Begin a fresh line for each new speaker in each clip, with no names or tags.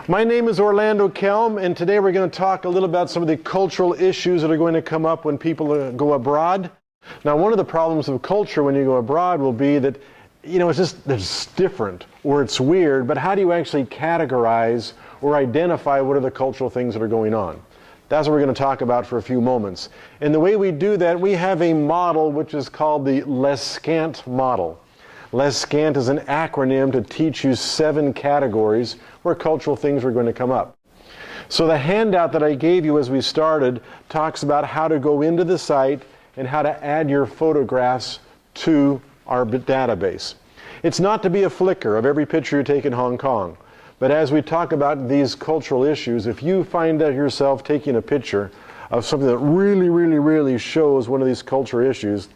My name is Orlando Kelm, and today we're going to talk a little about some of the cultural issues that are going to come up when people go abroad. Now, one of the problems of culture when you go abroad will be that, it's different or it's weird, but how do you actually categorize or identify what are the cultural things that are going on? That's what we're going to talk about for a few moments. And the way we do that, we have a model which is called the LESCANT model. LESCANT is an acronym to teach you 7 categories where cultural things are going to come up. So the handout that I gave you as we started talks about how to go into the site and how to add your photographs to our database. It's not to be a flicker of every picture you take in Hong Kong, but as we talk about these cultural issues, if you find out yourself taking a picture of something that really shows one of these cultural issues,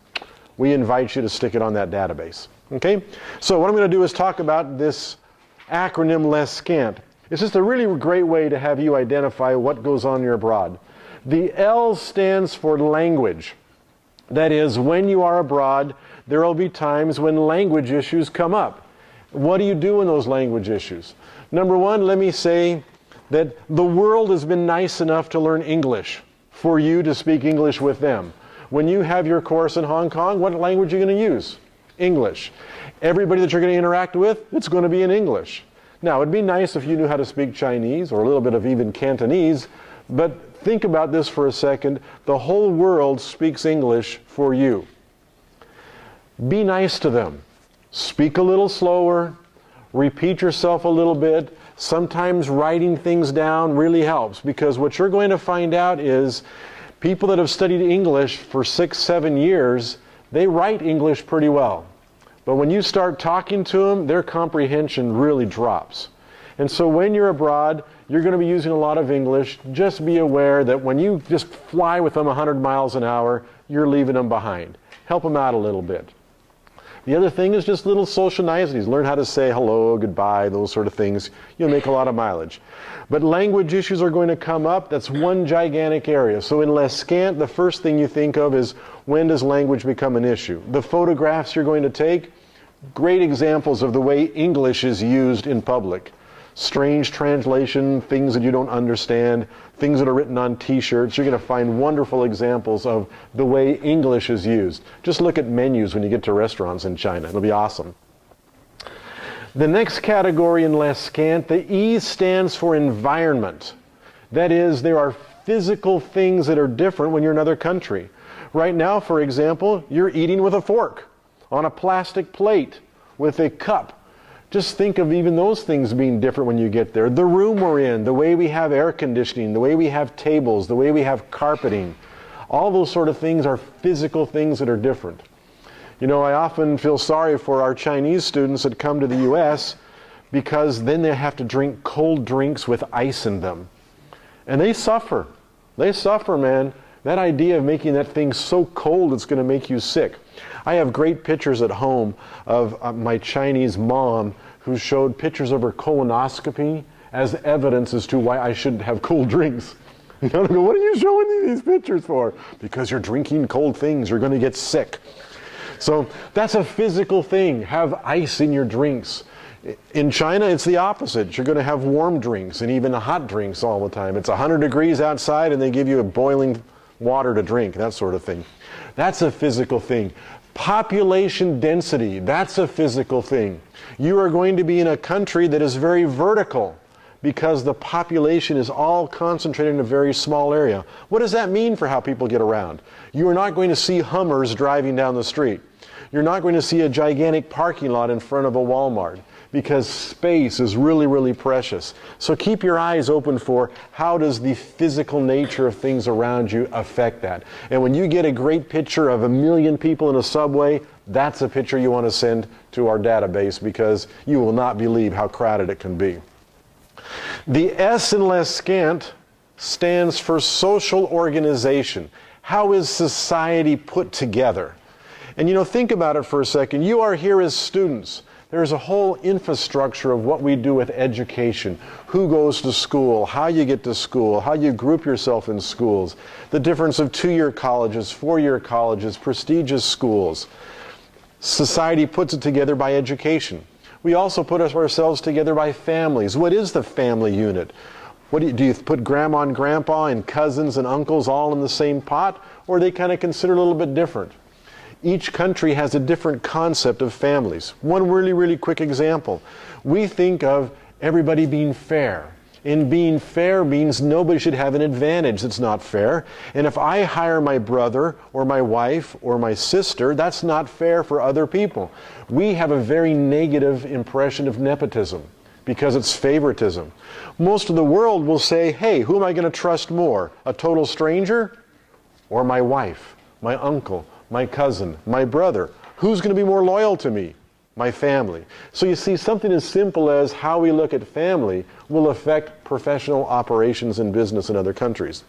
we invite you to stick it on that database. Okay? So what I'm going to do is talk about this acronym LESCANT. It's just a really great way to have you identify what goes on in your abroad. The L stands for language. That is, when you are abroad, there will be times when language issues come up. What do you do in those language issues? Number one, let me say that the world has been nice enough to learn English for you to speak English with them. When you have your course in Hong Kong, what language are you going to use? English. Everybody that you're going to interact with, it's going to be in English. Now, it'd be nice if you knew how to speak Chinese or a little bit of even Cantonese, but think about this for a second. The whole world speaks English for you. Be nice to them. Speak a little slower. Repeat yourself a little bit. Sometimes writing things down really helps, because what you're going to find out is people that have studied English for 6-7 years, they write English pretty well. But when you start talking to them, their comprehension really drops. And so when you're abroad, you're going to be using a lot of English. Just be aware that when you just fly with them 100 miles an hour, you're leaving them behind. Help them out a little bit. The other thing is just little social niceties. Learn how to say hello, goodbye, those sort of things. You'll make a lot of mileage. But language issues are going to come up. That's one gigantic area. So in LESCANT, the first thing you think of is, when does language become an issue? The photographs you're going to take, great examples of the way English is used in public. Strange translation, things that you don't understand, things that are written on t-shirts. You're going to find wonderful examples of the way English is used. Just look at menus when you get to restaurants in China. It'll be awesome. The next category in LESCANT, the E stands for environment. That is, there are physical things that are different when you're in another country. Right now, for example, you're eating with a fork on a plastic plate with a cup. Just think of even those things being different when you get there. The room we're in, the way we have air conditioning, the way we have tables, the way we have carpeting, all those sort of things are physical things that are different. You know, I often feel sorry for our Chinese students that come to the U.S. because then they have to drink cold drinks with ice in them. And they suffer. They suffer, man. That idea of making that thing so cold it's going to make you sick. I have great pictures at home of my Chinese mom who showed pictures of her colonoscopy as evidence as to why I shouldn't have cold drinks. You know, what are you showing me these pictures for? Because you're drinking cold things, you're going to get sick. So that's a physical thing. Have ice in your drinks. In China, it's the opposite. You're going to have warm drinks and even hot drinks all the time. It's 100 degrees outside and they give you a boiling water to drink, that sort of thing. That's a physical thing. Population density, that's a physical thing. You are going to be in a country that is very vertical because the population is all concentrated in a very small area. What does that mean for how people get around? You are not going to see Hummers driving down the street. You're not going to see a gigantic parking lot in front of a Walmart, because space is really precious. So keep your eyes open for how does the physical nature of things around you affect that. And when you get a great picture of 1 million people in a subway, that's a picture you want to send to our database, because you will not believe how crowded it can be. The S in LESCANT stands for social organization. How is society put together? And think about it for a second. You are here as students. There's a whole infrastructure of what we do with education. Who goes to school, how you get to school, how you group yourself in schools, the difference of 2-year colleges, 4-year colleges, prestigious schools. Society puts it together by education. We also put ourselves together by families. What is the family unit? Do you put grandma and grandpa and cousins and uncles all in the same pot, or are they kind of considered a little bit different? Each country has a different concept of families. One really, really quick example. We think of everybody being fair. And being fair means nobody should have an advantage that's not fair. And if I hire my brother or my wife or my sister, that's not fair for other people. We have a very negative impression of nepotism because it's favoritism. Most of the world will say, hey, who am I going to trust more? A total stranger or my wife, my uncle, my cousin, my brother? Who's going to be more loyal to me? My family. So you see, something as simple as how we look at family will affect professional operations and business in other countries.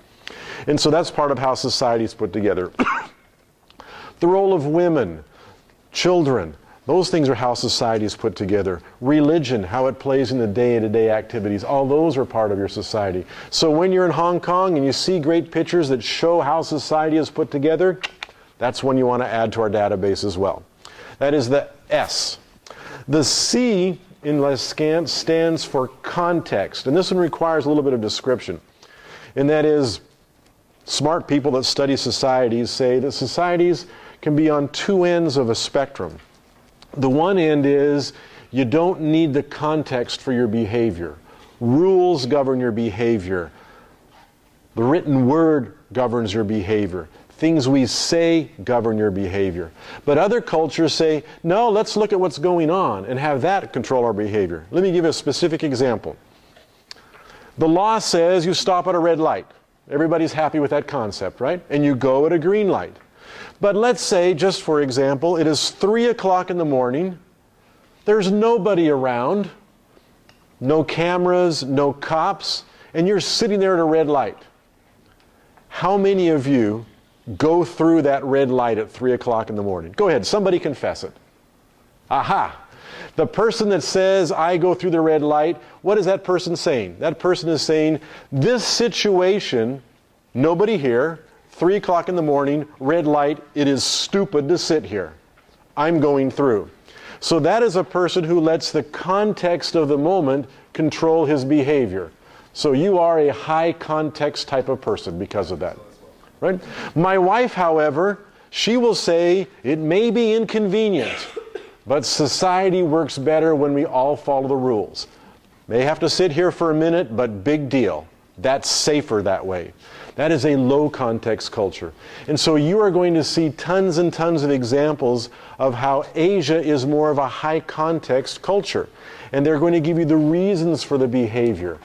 And so that's part of how society is put together. The role of women, children, those things are how society is put together. Religion, how it plays in the day-to-day activities, all those are part of your society. So when you're in Hong Kong and you see great pictures that show how society is put together, that's one you want to add to our database as well. That is the S. The C in LESCANT stands for context, and this one requires a little bit of description. And that is, smart people that study societies say that societies can be on two ends of a spectrum. The one end is you don't need the context for your behavior. Rules govern your behavior. The written word governs your behavior. Things we say govern your behavior. But other cultures say, no, let's look at what's going on and have that control our behavior. Let me give you a specific example. The law says you stop at a red light. Everybody's happy with that concept, right? And you go at a green light. But let's say, just for example, it is 3 o'clock in the morning. There's nobody around, no cameras, no cops, and you're sitting there at a red light. How many of you go through that red light at 3 o'clock in the morning? Go ahead, somebody confess it. Aha! The person that says, I go through the red light, what is that person saying? That person is saying, this situation, nobody here, 3 o'clock in the morning, red light, it is stupid to sit here. I'm going through. So that is a person who lets the context of the moment control his behavior. So you are a high context type of person because of that. Right? My wife, however, she will say, it may be inconvenient, but society works better when we all follow the rules. May have to sit here for a minute, but big deal. That's safer that way. That is a low context culture. And so you are going to see tons and tons of examples of how Asia is more of a high context culture. And they're going to give you the reasons for the behavior.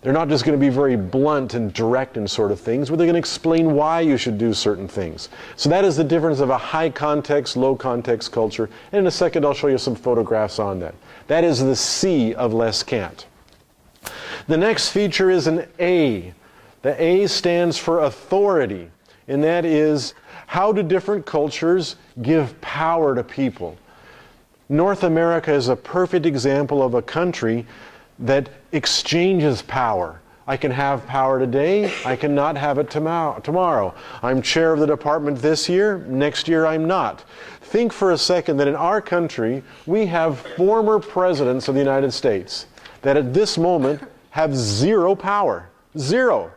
They're not just going to be very blunt and direct and sort of things, but they're going to explain why you should do certain things. So that is the difference of a high context, low context culture. And in a second, I'll show you some photographs on that. That is the C of LESCANT. The next feature is an A. The A stands for authority, and that is, how do different cultures give power to people? North America is a perfect example of a country that exchanges power. I can have power today, I cannot have it tomorrow. I'm chair of the department this year, next year I'm not. Think for a second that in our country, we have former presidents of the United States that at this moment have zero power. Zero.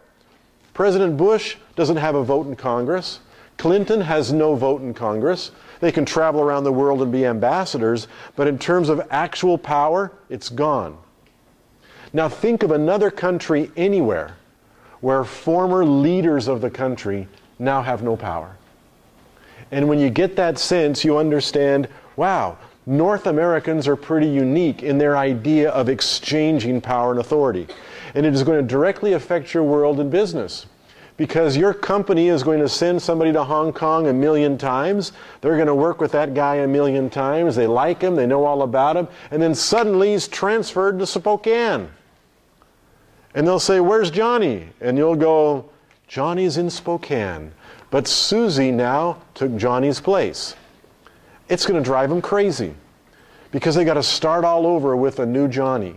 President Bush doesn't have a vote in Congress. Clinton has no vote in Congress. They can travel around the world and be ambassadors, but in terms of actual power, it's gone. Now think of another country anywhere where former leaders of the country now have no power. And when you get that sense, you understand, wow, North Americans are pretty unique in their idea of exchanging power and authority. And it is going to directly affect your world and business. Because your company is going to send somebody to Hong Kong 1,000,000 times. They're going to work with that guy 1,000,000 times. They like him. They know all about him. And then suddenly he's transferred to Spokane. And they'll say, where's Johnny? And you'll go, Johnny's in Spokane. But Susie now took Johnny's place. It's going to drive them crazy. Because they got to start all over with a new Johnny.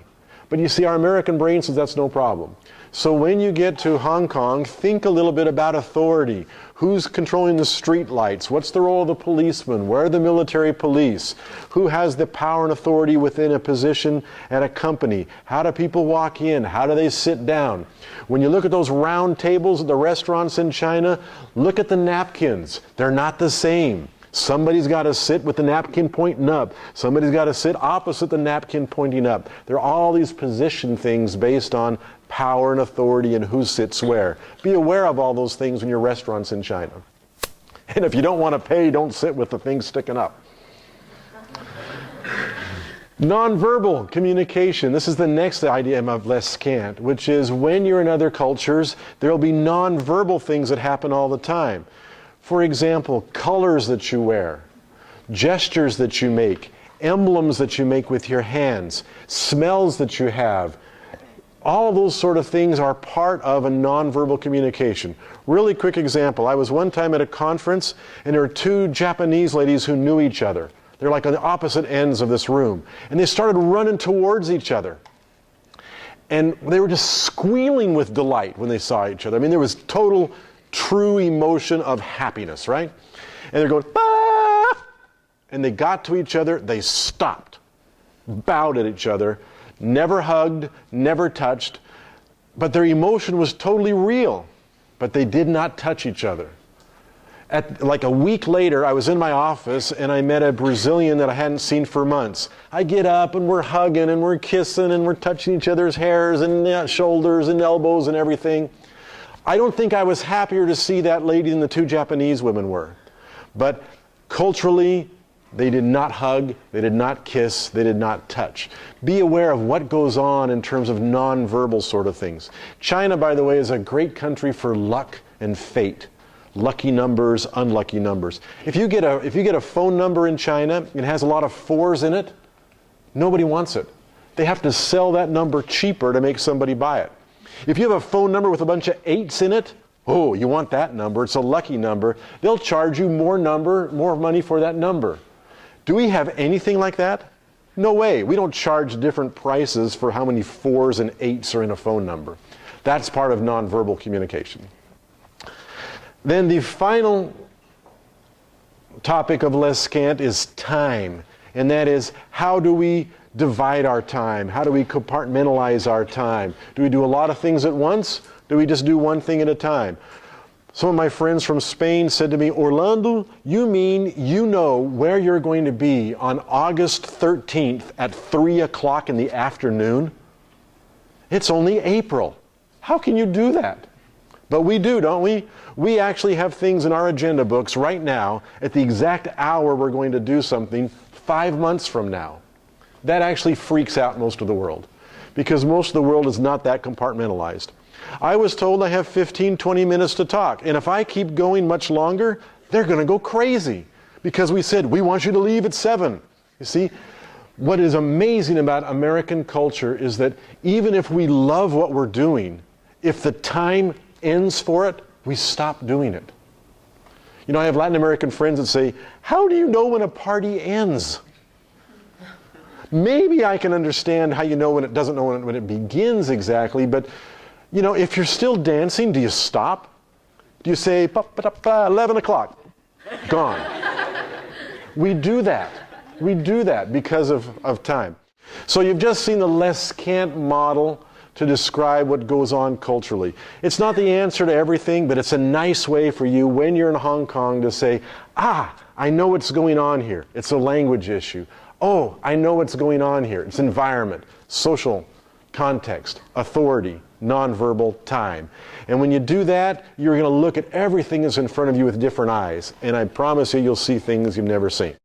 But you see, our American brain says that's no problem. So when you get to Hong Kong, think a little bit about authority. Who's controlling the street lights? What's the role of the policeman? Where are the military police? Who has the power and authority within a position at a company? How do people walk in? How do they sit down? When you look at those round tables at the restaurants in China, look at the napkins. They're not the same. Somebody's got to sit with the napkin pointing up. Somebody's got to sit opposite the napkin pointing up. There are all these position things based on power and authority and who sits where. Be aware of all those things in your restaurants in China. And if you don't want to pay, don't sit with the thing sticking up. Nonverbal communication. This is the next idea of LESCANT, which is when you're in other cultures, there will be nonverbal things that happen all the time. For example, colors that you wear, gestures that you make, emblems that you make with your hands, smells that you have. All of those sort of things are part of a nonverbal communication. Really quick example. I was one time at a conference and there were two Japanese ladies who knew each other. They're like on the opposite ends of this room. And they started running towards each other. And they were just squealing with delight when they saw each other. I mean, there was total, true emotion of happiness, right? And they're going, ah! And they got to each other, they stopped, bowed at each other, never hugged, never touched, but their emotion was totally real, but they did not touch each other. Like a week later, I was in my office and I met a Brazilian that I hadn't seen for months. I get up and we're hugging and we're kissing and we're touching each other's hairs and shoulders and elbows and everything. I don't think I was happier to see that lady than the two Japanese women were. But culturally, they did not hug, they did not kiss, they did not touch. Be aware of what goes on in terms of nonverbal sort of things. China, by the way, is a great country for luck and fate. Lucky numbers, unlucky numbers. If you get a phone number in China, it has a lot of fours in it, nobody wants it. They have to sell that number cheaper to make somebody buy it. If you have a phone number with a bunch of 8s in it, oh, you want that number, it's a lucky number. They'll charge you more money for that number. Do we have anything like that? No way. We don't charge different prices for how many 4s and 8s are in a phone number. That's part of nonverbal communication. Then the final topic of LESCANT is time. And that is, how do we divide our time? How do we compartmentalize our time? Do we do a lot of things at once? Do we just do one thing at a time? Some of my friends from Spain said to me, Orlando, you mean you know where you're going to be on August 13th at 3 o'clock in the afternoon? It's only April. How can you do that? But we do, don't we? We actually have things in our agenda books right now at the exact hour we're going to do something 5 months from now. That actually freaks out most of the world because most of the world is not that compartmentalized. I was told I have 15, 20 minutes to talk, and if I keep going much longer, they're going to go crazy because we said, we want you to leave at 7. You see, what is amazing about American culture is that even if we love what we're doing, if the time ends for it, we stop doing it. You know, I have Latin American friends that say, how do you know when a party ends? Maybe I can understand how you know when it doesn't know when it begins exactly, but you know, if you're still dancing, do you stop? Do you say, 11 o'clock, gone? We do that. We do that because of time. So you've just seen the LESCANT model to describe what goes on culturally. It's not the answer to everything, but it's a nice way for you when you're in Hong Kong to say, I know what's going on here. It's a language issue. Oh, I know what's going on here. It's environment, social context, authority, nonverbal, time. And when you do that, you're going to look at everything that's in front of you with different eyes. And I promise you, you'll see things you've never seen.